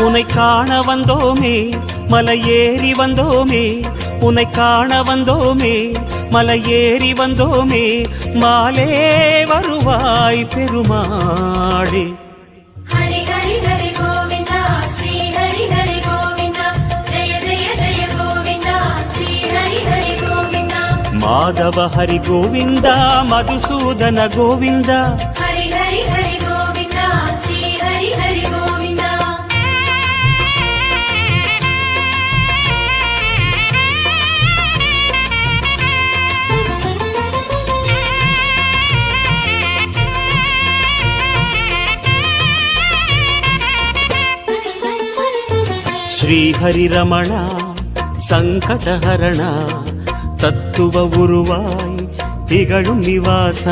உன்னை காண வந்தோமே மலை ஏறி வந்தோமே, உன்னை காண வந்தோமே மலை ஏறி வந்தோமே, மாலே வருவாய் பெருமாளே. ஹரி ஹரி ஹரி கோவிந்தா ஸ்ரீ ஹரி ஹரி கோவிந்தா, ஜெய ஜெய ஜெய கோவிந்தா ஸ்ரீ ஹரி ஹரி கோவிந்தா. மாதவ ஹரி கோவிந்தா மதுசூதன கோவிந்தா, ஹரி ஹரி ஹரி கோவிந்தா ஸ்ரீ ஹரி ஹரி கோவிந்தா. ಶ್ರೀ ಹರಿರಮಣ ಸಂಕಟಹರಣ, ತತ್ತುವ ಉರುವಾಯ್ ತಿಗಳು ನಿವಾಸ.